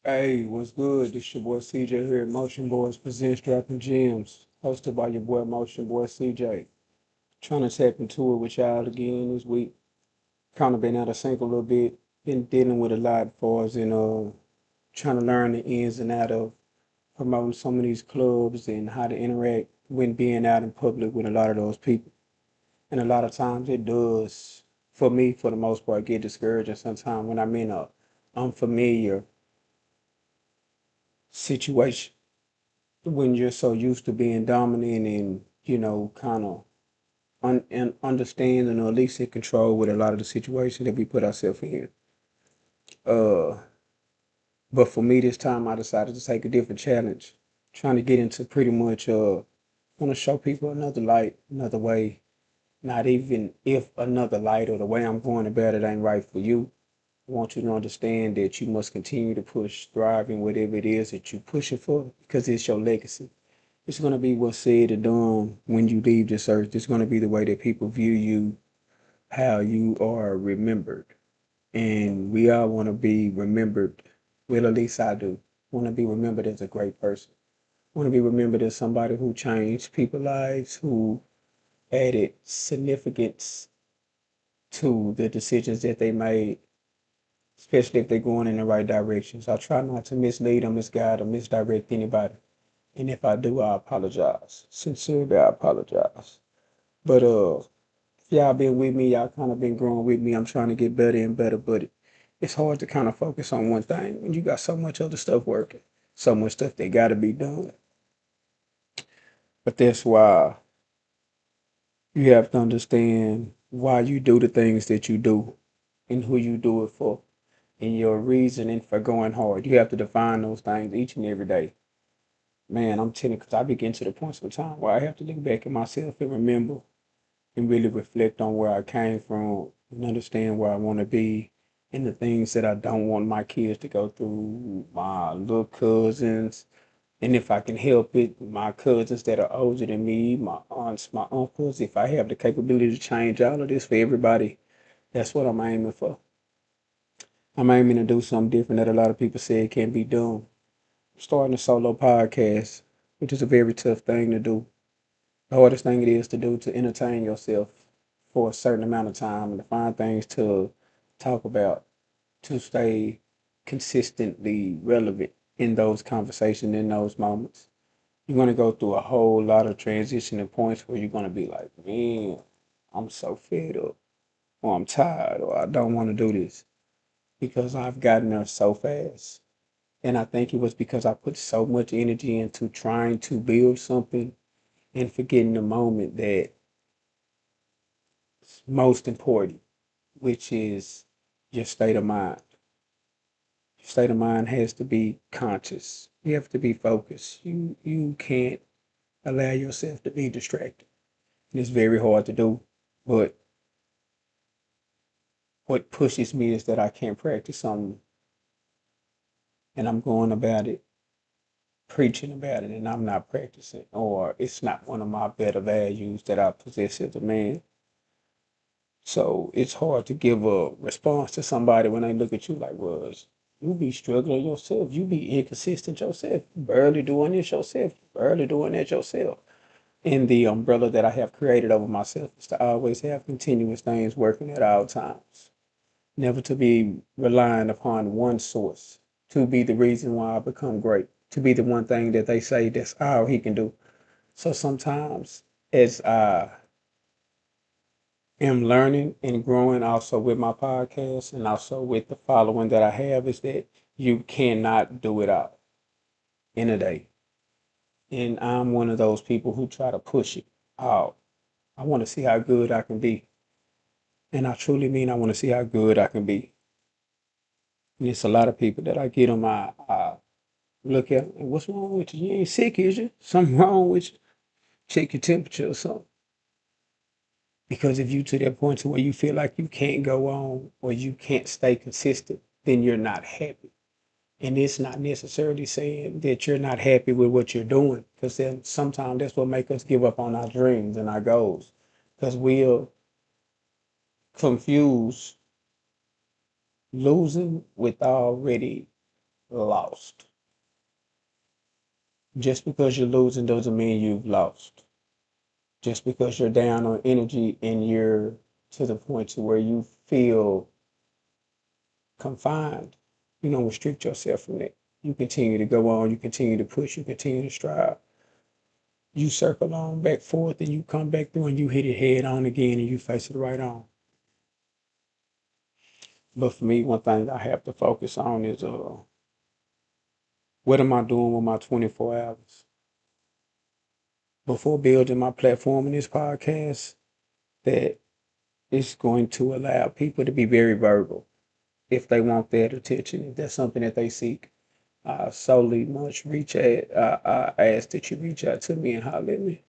Hey, what's good? This your boy CJ here at Motion Boys Presents Dropping Gems, hosted by your boy Motion Boy CJ. Trying to tap into it with y'all again this week. Kind of been out of sync a little bit. Been dealing with a lot as far as trying to learn the ins and out of promoting some of these clubs and how to interact when being out in public with a lot of those people. And a lot of times it does, for me, for the most part, get discouraging sometimes when I'm in a unfamiliar situation when you're so used to being dominant and kind of and understanding or at least in control with a lot of the situations that we put ourselves in. Uh, but for me this time, I decided to take a different challenge, trying to get into pretty much want to show people another light, another way. Not even if another light or the way I'm going about it ain't right for you. I want you to understand that you must continue to push, thrive in whatever it is that you're pushing for because it's your legacy. It's going to be what's said or done when you leave this earth. It's going to be the way that people view you, how you are remembered. And we all want to be remembered. Well, at least I do. Want to be remembered as a great person. Want to be remembered as somebody who changed people's lives, who added significance to the decisions that they made, especially if they're going in the right directions. I try not to mislead or misguide or misdirect anybody. And if I do, I apologize. Sincerely, I apologize. But if y'all been with me, y'all kind of been growing with me. I'm trying to get better and better, but it's hard to kind of focus on one thing when you got so much other stuff working, so much stuff that got to be done. But that's why you have to understand why you do the things that you do and who you do it for and your reasoning for going hard. You have to define those things each and every day. Man, I'm telling you, because I be getting to the point sometimes where I have to look back at myself and remember and really reflect on where I came from and understand where I want to be and the things that I don't want my kids to go through, my little cousins, and if I can help it, my cousins that are older than me, my aunts, my uncles, if I have the capability to change all of this for everybody, that's what I'm aiming for. I'm aiming to do something different that a lot of people say can't be done. I'm starting a solo podcast, which is a very tough thing to do. The hardest thing it is to do to entertain yourself for a certain amount of time and to find things to talk about to stay consistently relevant in those conversations, in those moments. You're going to go through a whole lot of transitioning points where you're going to be like, man, I'm so fed up, or I'm tired, or I don't want to do this because I've gotten there so fast. And I think it was because I put so much energy into trying to build something and forgetting the moment that most important, which is your state of mind. Your state of mind has to be conscious. You have to be focused. You can't allow yourself to be distracted. And it's very hard to do. But what pushes me is that I can't practice something and I'm going about it, preaching about it, and I'm not practicing, or it's not one of my better values that I possess as a man. So it's hard to give a response to somebody when they look at you like, well, you be struggling yourself. You be inconsistent yourself. You barely doing this yourself. You barely doing that yourself. And the umbrella that I have created over myself is to always have continuous things working at all times. Never to be relying upon one source to be the reason why I become great. To be the one thing that they say that's all he can do. So sometimes as I am learning and growing also with my podcast and also with the following that I have is that you cannot do it all in a day. And I'm one of those people who try to push it out. I want to see how good I can be. And I truly mean I want to see how good I can be. And it's a lot of people that I get on my look at and what's wrong with you? You ain't sick, is you? Something wrong with you? Check your temperature or something. Because if you to that point to where you feel like you can't go on or you can't stay consistent, then you're not happy. And it's not necessarily saying that you're not happy with what you're doing, because then sometimes that's what make us give up on our dreams and our goals, because we'll confuse losing with already lost. Just because you're losing doesn't mean you've lost. Just because you're down on energy and you're to the point to where you feel confined, you don't restrict yourself from that. You continue to go on, you continue to push, you continue to strive. You circle on back forth and you come back through and you hit it head on again and you face it right on. But for me, one thing I have to focus on is what am I doing with my 24 hours? Before building my platform in this podcast, that is going to allow people to be very verbal if they want that attention, if that's something that they seek. I solely much reach out. I ask that you reach out to me and holler at me.